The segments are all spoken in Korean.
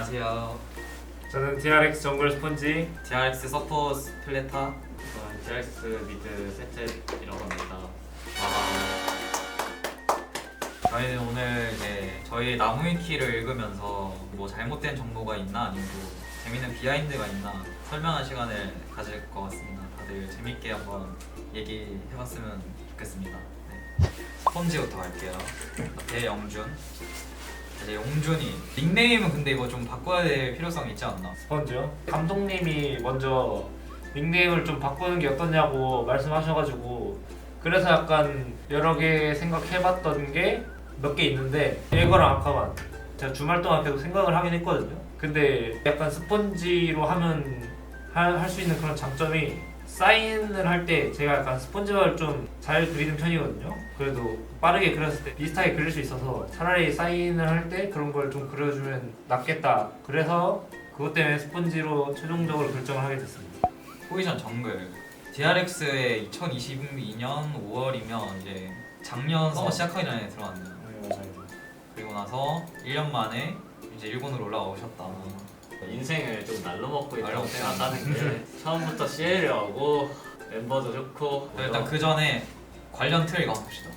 안녕하세요. 저는 DRX 정글 스펀지. DRX 서포 플레타. 저는 DRX 미드 세트이라고 합니다. 저희는 오늘 이제 저희 나무위키를 읽으면서 뭐 잘못된 정보가 있나 아니면 뭐 재밌는 비하인드가 있나 설명할 시간을 가질 것 같습니다. 다들 재밌게 한번 얘기해봤으면 좋겠습니다. 네. 스펀지부터 갈게요. 대영준. 이제 영준이 닉네임은 근데 이거 좀 바꿔야 될 필요성이 있지 않나? 스펀지요? 감독님이 먼저 닉네임을 좀 바꾸는 게 어떠냐고 말씀하셔가지고 그래서 약간 여러 개 생각해봤던 게 몇 개 있는데 이거랑 아까만 제가 주말 동안 계속 생각을 하긴 했거든요. 근데 약간 스펀지로 하면 할 수 있는 그런 장점이 사인을 할 때 제가 약간 스펀지를 좀 잘 그리는 편이거든요. 그래도 빠르게 그렸을 때 비슷하게 그릴 수 있어서 차라리 사인을 할 때 그런 걸 좀 그려주면 낫겠다. 그래서 그것 때문에 스펀지로 최종적으로 결정을 하게 됐습니다. 포지션 정글. DRX의 2022년 5월이면 이제 작년 서머 시작하기 전에 들어왔네요. 그리고 나서 1년 만에 이제 일본으로 올라오셨다. 인생을 좀 날로 먹고 있다고 날로 생각하는 게 처음부터 CL을 하고 멤버도 좋고 일단 그 전에 관련 틀 이거 한번 봅시다.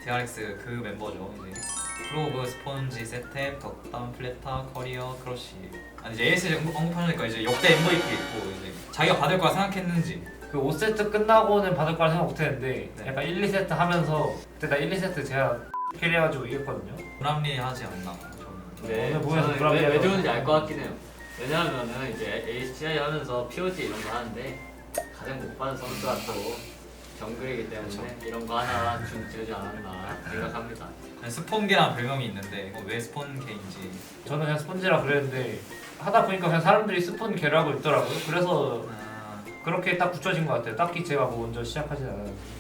DRX 그 멤버죠. 이제 프로브, 스폰지, 세텝, 덕담, 플레타, 커리어, 크러쉬. 아니 이제 AS 언급하니까 이제 역대 MVP 있고 이제 자기가 받을 거라 생각했는지. 그 5세트 끝나고는 받을 거라 생각 못했는데 네. 약간 1, 2세트 하면서 그때 나 1, 2세트 제가 캐리해가지고 이겼거든요. 불합리하지 않나 저는. 네, 오늘 보면서 저는 불합리하다고 왜 좋은지 알 것 같긴 해요. 왜냐하면은 이제 ACI 하면서 POG 이런 거 하는데 가장 못 받은 선수가 또 정글이기 때문에 이런 거 하나 주지 않았나 생각합니다. 아니, 스폰계란 별명이 있는데 이거 왜 스폰계인지. 저는 그냥 스펀지라 그랬는데 하다 보니까 그냥 사람들이 스폰 개라고 있더라고요. 그래서 아, 그렇게 딱 붙여진 것 같아요. 딱히 제가 뭐 먼저 시작하진 않아요.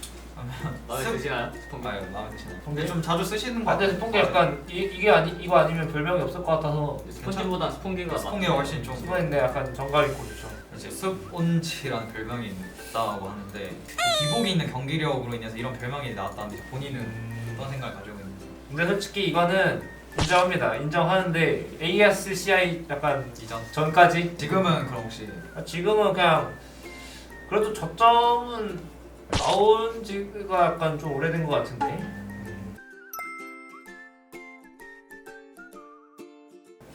마음에 드시나요? 스폰기? 아유 마음에 드시나요? 근데 좀 자주 쓰시는 거 근데 스폰기 약간 이거 아니면 별명이 없을 것 같아서 스폰지보다 스폰기가 스폰계가 훨씬 좀 스폰인데 약간 정감 있고 좋죠. 이제 습온치라는 별명이 있다고 하는데 기복이 있는 경기력으로 인해서 이런 별명이 나왔다는데 본인은 어떤 생각을 가지고 있는지. 근데 솔직히 이거는 인정합니다. 인정하는데 ASCI 약간 이전 전까지 지금은 그럼 혹시 지금은 그냥 그래도 저점은 나온 지가 약간 좀 오래된 것 같은데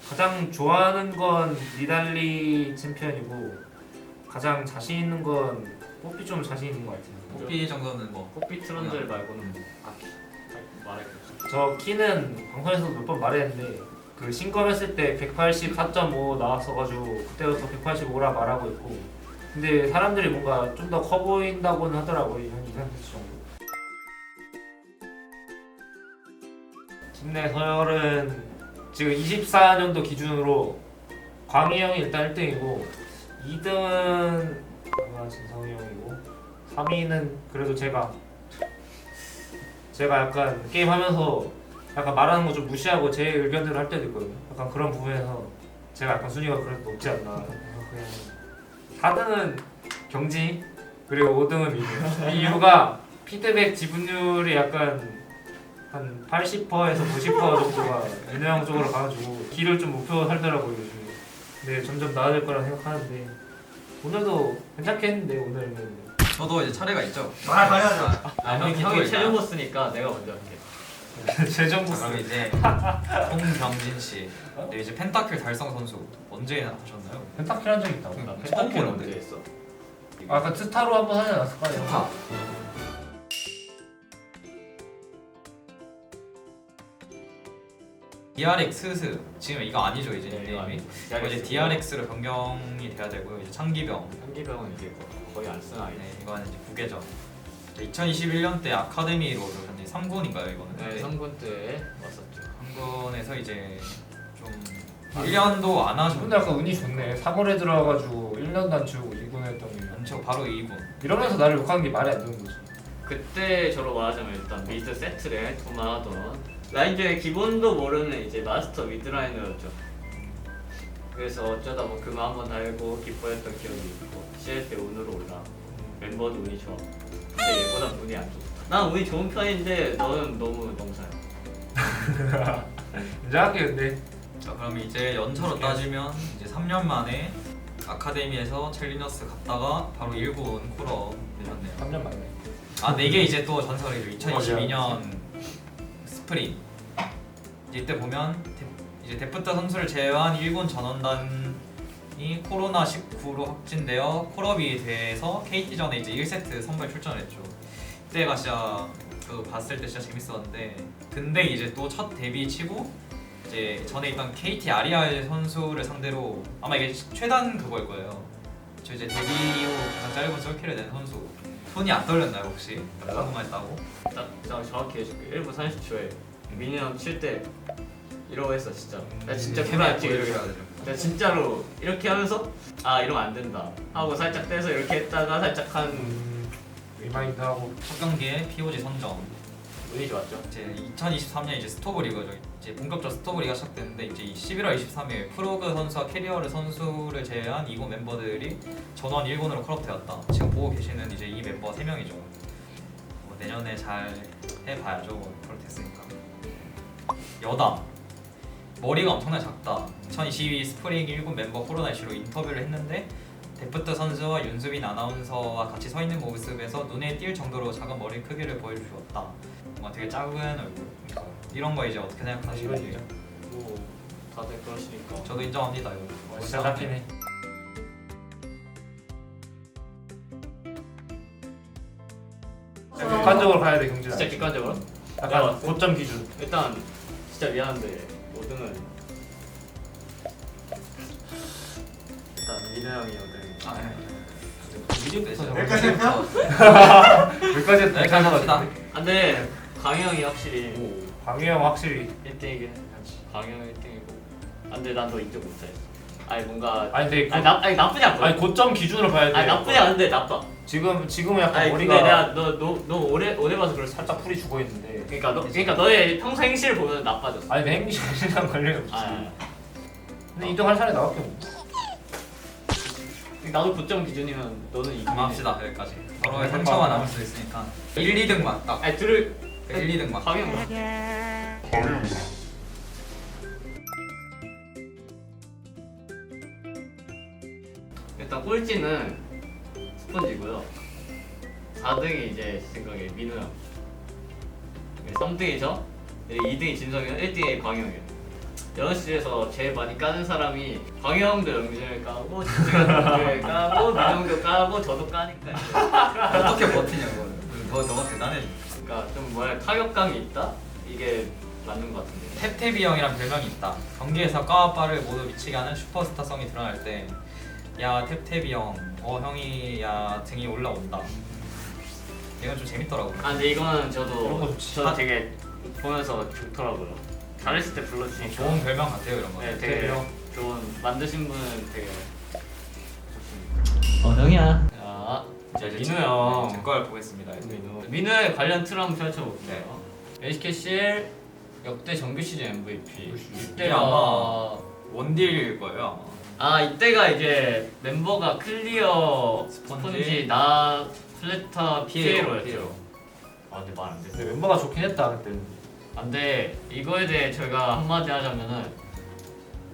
가장 좋아하는 건 니달리 챔피언이고 가장 자신 있는 건 뽀삐 좀 자신 있는 것 같아요. 뽀삐 정도는 뭐 뽀삐 트런들 말고는 딱히 말할 게 없어. 저 키는 방송에서도 몇 번 말했는데 그 신검했을 때 184.5 나왔어가지고 그때부터 185라 말하고 있고 근데 사람들이 뭔가 좀 더 커 보인다고는 하더라고요. 한 2cm 정도. 국내 서열은 지금 24년도 기준으로 광희 형이 일단 1등이고 2등은 진성이 형이고 3위는 그래도 제가 약간 게임하면서 약간 말하는 거 좀 무시하고 제 의견대로 할 때도 있거든요. 약간 그런 부분에서 제가 약간 순위가 그래도 높지 않나. 4등은 경지 그리고 5등은 미드. 이 이유가 피드백 지분율이 약간 한 80%에서 90% 정도가 민호 형 쪽으로 가가지고 길을 좀 목표 살더라고요 요즘에. 근데 점점 나아질 거라 생각하는데 오늘도 괜찮게 했는데 오늘은 저도 이제 차례가 있죠. 말해야죠. 형이 최종 보스니까 내가 먼저 할게. 최종 그럼 보스. 이제 송병진 씨. 네, 이제 펜타킬 달성 선수 언제 하셨나요? 펜타킬 한 적 있다고? 응. 펜타킬 처음 언제 보는데. 했어? 아까 트타로 한번 하지 않았을까요? 스타. DRX 지금 이거 아니죠 이제 네, 이거 닉네임이. 아니고. 이제 DRX로 변경이 돼야 되고요. 이제 창기병. 현기병은 이제 거의 안 쓰나 이제. 네, 이거는 이제 부계죠. 2021년 때 아카데미로 들어오셨는데 3군인가요 이거는? 네, 3군 때 왔었죠. 3군에서 이제 좀 1년도 안 근데 하셨는데 약간 운이 좋네. 3월에 들어와가지고 1년도 안 치우고 2군 했던 게 엄청 바로 2군. 이러면서 나를 욕하는 게 말이 안 되는 거지. 그때 저로 말하자면 일단 미드 세트를 도마하던 라인전의 기본도 모르는 이제 마스터 미드라이너였죠. 그래서 어쩌다 뭐 그만 한번 달고 기뻐했던 기억이 있고 CL 때 운으로 올라 멤버도 운이 좋아. 근데 얘보다 운이 안 좋다. 난 운이 좋은 편인데 너는 너무 농사야. 인정할게 근데 자 그럼 이제 연차로 따지면 이제 3년 만에 아카데미에서 챌린저스 갔다가 바로 1군 콜업 되셨네요. 3년 만에. 아, 네 개 이제 또 전설이죠. 2022년 스프링. 이때 보면 이제 데프트 선수를 제외한 1군 전원단이 코로나19로 확진되어 콜업이 돼서 KT전에 이제 1세트 선발 출전을 했죠. 그때가 진짜 그 봤을 때 진짜 재밌었는데 근데 이제 또 첫 데뷔 치고 이제 전에 있던 KT 아리알 선수를 상대로 아마 이게 최단 그거일 거예요. 저 이제 데뷔 후 가장 짧은 솔킬을 낸 선수. 손이 안 떨렸나요 혹시? 방금만 했다고? 딱 정확히 해줄게. 1분 30초에 민우 형 칠 때 이러고 했어 진짜. 나 진짜 불안했지. 이렇게 해야 되죠. 나 진짜로 이렇게 하면서 아 이러면 안 된다 하고 살짝 떼서 이렇게 했다가 살짝 한 리마인드 하고. 첫 경기에 POG 선정. 운이 좋았죠. 이제 2023년 이제 스토브 리그죠. 이제 본격적으로 스토브 리그가 시작됐는데 이제 11월 23일 프로그 선수와 캐리어를 선수를 제외한 2군 멤버들이 전원 1군으로 컬업되었다. 지금 보고 계시는 이제 이 멤버 3명이죠. 뭐 내년에 잘 해봐야죠. 그렇게 됐으니까. 여담. 머리가 엄청나게 작다. 2022 스프링 1군 멤버 코로나 이슈로 인터뷰를 했는데 데프트 선수와 윤수빈 아나운서와 같이 서 있는 모습에서 눈에 띌 정도로 작은 머리 크기를 보여주었다. 뭔가 되게 작은 얼굴. 이런 거 이제 어떻게 생각하시는지. 뭐 다들 그러시니까. 저도 인정합니다. 이거. 진짜 작긴 해. 객관적으로 가야 돼 경진. 진짜 객관적으로? 약간 야, 고점 기준. 일단 진짜 미안한데 5등은 일단 민우 형이 5등. 아, 뮤직부터 여기까지 할까? 여기까지 했다. 여기까지 합시다. 안돼 광희 형이 확실히 광희 형 확실히. 1등이긴 해. 광희 형 1등이고. 안돼 난 너 인정 못해. 아니 뭔가 아니 근데 아니 나쁘지 않고. 아니 고점 기준으로 봐야 돼. 아니 나쁘지 않은데 나빠. 지금은 약간 아니 머리가 근데 내가 너 오래 봐서 그럴 수. 살짝 풀이 죽어 있는데. 그러니까 너의 평소 행실을 보면 나빠졌어. 아니 내 행실이랑 관련이 없지. 아, 근데 2등 할 사람이 나밖에 없어. 나도 9점 기준이면 너는 2등. 그만합시다. 여기까지. 서로의 상처가 남을 수 있으니까 1, 2등만 딱. 아니 둘을 1, 2등만. 광희 형. 일단 꼴찌는 스펀지고요. 4등이 이제 제 생각에 민우 형. 3등이 저. 2등이 진성이 형. 1등이 광희 형이에요. 연습실에서 제일 많이 까는 사람이 광희 형도 영준을 까고 진성이 형도 영준을 까고 민우 형도 까고 저도 까니까. 어떻게 버티냐고. 너가 대단해. 그러니까 좀 뭐야 타격감이 있다? 이게 맞는 것 같은데. 탭탭이 형이란 별명이 있다. 경기에서 까와빠를 모두 미치게 하는 슈퍼스타성이 드러날 때 야 탭탭이 형, 형이 야 등이 올라온다. 이건 좀 재밌더라고요. 아 근데 이거는 그런 거 저도 좋지. 되게 보면서 좋더라고요. 잘했을 때 불러주니까. 좋은 별명 같아요 이런 거. 네, 되게 탭이요? 좋은 만드신 분은 되게 좋습니다. 형이야. 자, 이제 민우 형. 제걸 보겠습니다. 민우의 관련 틀 한번 펼쳐볼게요. HKCL 역대 정규 시즌 MVP. 이게 이때가 아마 원딜일 거예요. 아마. 이때가 이제 멤버가 클리어, 스펀지, 스펀지, 나, 플래타, 피에로였죠. 피에로였죠. 근데 말 안 돼. 근데 멤버가 좋긴 했다 그때. 안돼 이거에 대해 저희가 한마디 하자면은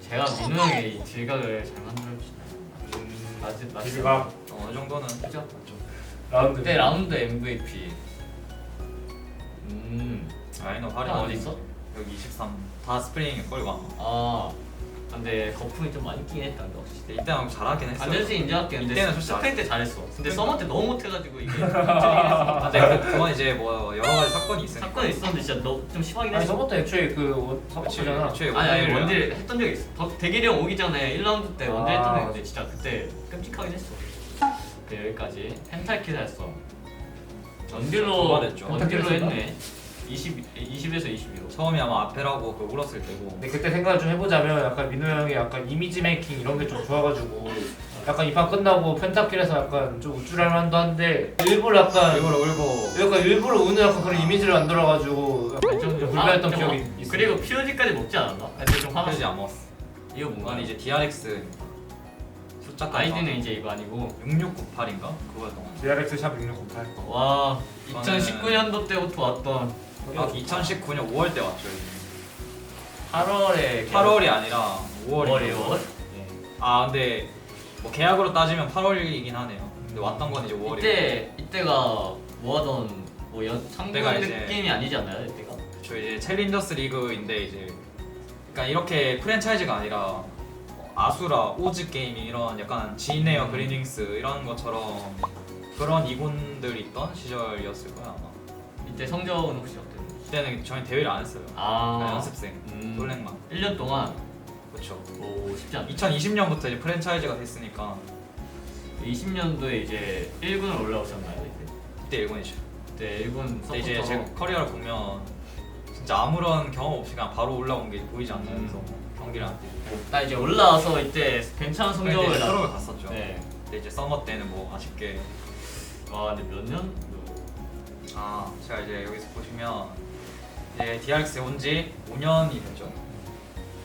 제가 민우 형의 이 질각을 잘 만들어주시나요? 맞지? 길각 어느 정도는 그죠? 라운드. 그때 라운드 MVP. 라인업 활용 어디 있어? 여기 23. 다 스프링 끌고 아마. 아 근데 거품이 좀 많이 끼긴 했다 너. 이때는 잘하긴 했어요. 안전수 인정할게. 근데 이때는 솔직히 스프링 때 잘했어. 근데 서머 때 너무 못해가지고 이게 아, 네, 그건 이제 뭐 여러 가지 사건이 있으니까. 사건이 있었는데 진짜 너 좀 심하긴 아니 했어. 저번부터 애초에 그 서버치잖아. 애초에 아니 원딜을- 원딜 했던 적이 있어. 대길이 형 오기 전에 1라운드 때 원딜 했던 적이 있는데 진짜 그때 끔찍하긴 했어. 네, 여기까지 펜탈키를 했어. 원딜로 도발했죠. 원딜로 했네. 20에서 22로. 처음에 아마 아페라고 그 울었을 때고. 근데 그때 생각을 좀 해보자면 약간 민우 형이 약간 이미지 메이킹 이런 게 좀 좋아가지고 약간 이 판 끝나고 펜타킬에서 약간 좀 우쭐할 만도 한데 일부러 약간 일부러 울고. 약간 일부러 우는 약간 그런 이미지를 만들어가지고 약간 좀 불편했던 기억이 있어. 그리고 POG까지 먹지 않았나? 근데 좀 화내지 화났어. 안 먹었어. 이거 뭔가 이건 이제 DRX 숫자까지. 아이디는 이제 이거 아니고 6698인가? 그거였던 것 같아. DRX 샵 6608. 8월에 8월이 아니라 5월이에요. 5월? 아 근데 뭐 계약으로 따지면 8월이긴 하네요. 근데 왔던 건 이제 5월이고. 이때가 뭐하던 뭐 상금 내가 이제- 느낌이 아니지 않나요? 이때가? 저 이제 챌린저스 리그인데 이제 그러니까 이렇게 프랜차이즈가 아니라 아수라, 오즈 게이밍 이런 약간 진에어 그리닝스 이런 것처럼 그런 이군들이 있던 시절이었을 거야 아마. 이때 성적은 혹시 어땠나요? 그때는 저희 대회를 안 했어요. 그냥 아 연습생, 솔랭만. 1년 동안 그렇죠. 오 쉽지 않네. 2020년부터 이제 프랜차이즈가 됐으니까 20년도에 이제 1군을 올라오셨나요? 그때 일본이죠. 그때 1군 근데 이제 제 서포터로 커리어를 보면 진짜 아무런 경험 없이 그냥 바로 올라온 게 보이지 않나요? 그래서 경기를 안 뛰고. 나 이제 올라와서 이때 괜찮은 근데 성적을 이제 나. 트럭을 갔었죠. 네. 근데 이제 서머 때는 뭐 아쉽게 와 근데 몇 년? 제가 이제 여기서 보시면 이제 DRX에 온 지 5년이 됐죠.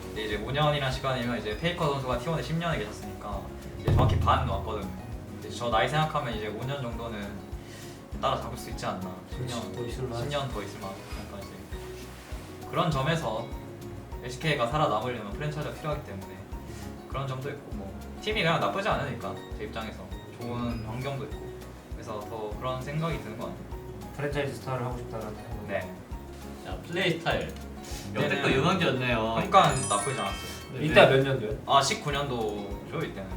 근데 이제 5년이란 시간이면 이제 페이커 선수가 T1에 10년에 계셨으니까 이제 정확히 반 왔거든요. 근데 저 나이 생각하면 이제 5년 정도는 따라잡을 수 있지 않나. 10년 더 있을 만하지. 10년 더 있을 만한 그러니까 이제 그런 점에서 LCK가 살아남으려면 프랜차이즈가 필요하기 때문에 그런 점도 있고 뭐 팀이 그냥 나쁘지 않으니까 제 입장에서 좋은 환경도 있고 그래서 더 그런 생각이 드는 것 같아요. 프랜차이즈 스타를 하고 싶다는 생각. 네. 자 플레이 스타일. 이때는 역대급 유망주였네요. 평가는 나쁘지 않았어요. 이때 몇 년도요? 19년도죠 이때는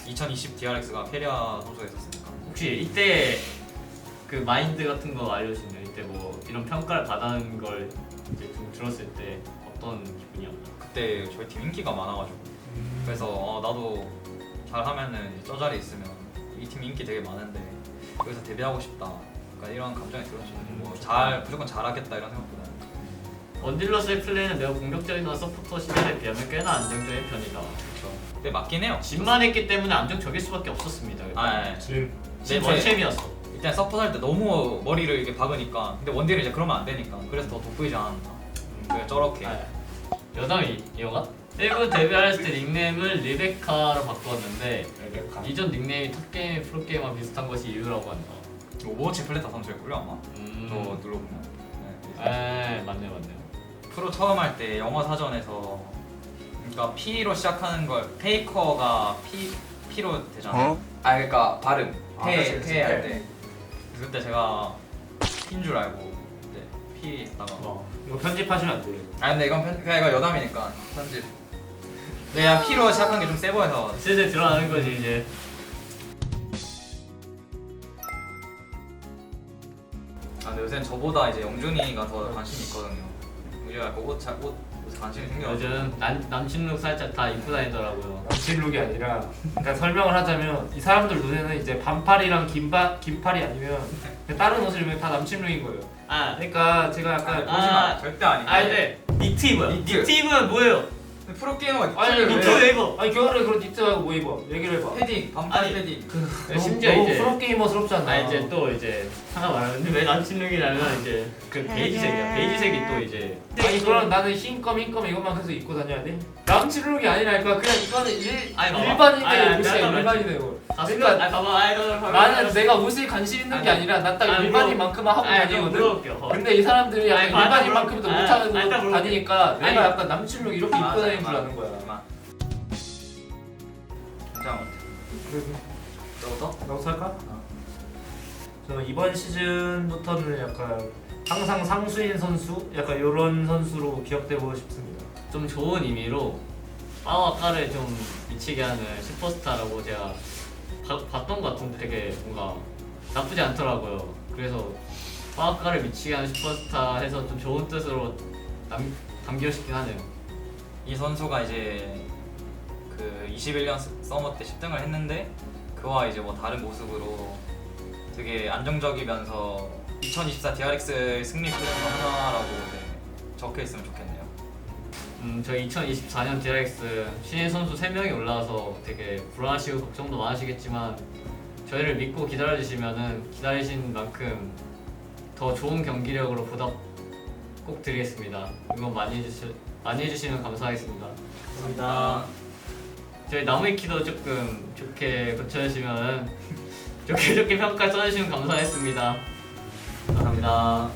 2020 DRX가 페리아 선수가 있었으니까. 혹시 이때 그 마인드 같은 거 알려주시나요? 이때 뭐 이런 평가를 받는 걸 이제 좀 들었을 때 어떤 기분이었나요? 그때 저희 팀 인기가 많아가지고 그래서 나도 잘하면은 저 자리에 있으면 이 팀 인기 되게 많은데 여기서 데뷔하고 싶다. 그러니까 이런 감정이 들었죠. 무조건 잘하겠다 이런 생각보다는. 원딜러스의 플레이는 매우 공격적이나 서포터 시절에 비하면 꽤나 안정적인 편이다. 그렇죠. 근데 맞긴 해요. 진만 했기 때문에 안정적일 수밖에 없었습니다. 아, 지금 진 네, 원챔이었어. 일단 서포트 할 때 너무 머리를 이렇게 박으니까 근데 원딜은 이제 그러면 안 되니까 그래서 더 돋보이지 않았나. 그래 저렇게. 여담이 이거가 1군 데뷔했을 때 닉네임을 리베카로 바꾸었는데 레베카. 이전 닉네임이 탑게임, 프로게임과 비슷한 것이 이유라고 한다. 오버워치 플레타 선수였고요 아마. 저 눌러보면. 네. 맞네요. 프로 처음 할 때 영어 사전에서 그러니까 P로 시작하는 걸 페이커가 P로 되잖아요. 아 그러니까 발음 그치, 할 때. 그래서 그때 제가 P인 줄 알고 이제 P 했다가. 이거 편집하시면 안 돼요. 아 근데 이건 그냥 이거 여담이니까 편집. 내가 P로 시작한 게 좀 세 보여서. 슬슬 드러나는 거지 이제. 아 근데 요새는 저보다 이제 영준이가 더 관심이 있거든요. 우리가 약간 옷에 관심이 생겨가지고. 요즘 남친룩 살짝 다 입고 다니더라고요. 남친룩이 아니라 그러니까 설명을 하자면 이 사람들 눈에는 이제 반팔이랑 긴팔이 아니면 그냥 다른 옷을 입으면 다 남친룩인 거예요. 아, 그러니까 제가 약간 아, 절대 아니고. 근데 니트 입어요. 니트. 니트 입으면 뭐예요? 프로게이머가 아니, 니트를 니트 왜- 왜 입어? 아니 겨울에 그런 니트하고 뭐 입어? 얘기를 해봐. 패딩, 반팔 아니, 패딩. 심지어 너무 이제 프로게이머스럽지 않나? 이제 또 이제 하나 말하는데 왜 남친룩이냐면 이제 그 베이지색이야. 베이지색이 또 이제 아니 그럼 나는 흰검 이것만 계속 입고 다녀야 돼? 남친룩이 아니라니까 그냥 이거는 아니, 봐봐. 일반인의 아니, 옷이야 내가 일반인의 옷. 그러니까 그러니까 나는 내가 옷에 관심 있는 게 아니라 난 딱 일반인만큼만 하고 다니거든. 물어볼게요. 근데 이 사람들이 약간 아니, 맞아, 일반인만큼도 물어볼게. 못하는 아니, 일단 거 물어볼게. 다니니까 아니. 내가 약간 남친룩 이렇게 입고 맞아, 다니는 줄 맞아. 아는 거야. 괜찮아. 너부터? 나부터 할까? 저 이번 시즌부터는 약간 항상 상수인 선수? 약간 이런 선수로 기억되고 싶습니다. 좀 좋은 의미로 빠와까를 좀 미치게 하는 슈퍼스타라고 제가 봤던 것 같은데 되게 뭔가 나쁘지 않더라고요. 그래서 빠와까를 미치게 하는 슈퍼스타 해서 좀 좋은 뜻으로 담겨 싶긴 하네요. 이 선수가 이제 그 21년 서머 때 10등을 했는데 그와 이제 뭐 다른 모습으로 되게 안정적이면서 2024 DRX 승리 플랜 중 하나라고 이제 적혀 있으면 좋겠네요. 저희 2024년 DRX 신인 선수 3명이 올라와서 되게 불안하시고 걱정도 많으시겠지만 저희를 믿고 기다려주시면은 기다리신 만큼 더 좋은 경기력으로 보답 꼭 드리겠습니다. 응원 많이 해주시면 감사하겠습니다. 감사합니다. 저희 나무위키도 조금 좋게 고쳐주시면 좋게 평가 써주시면 감사하겠습니다. 감사합니다.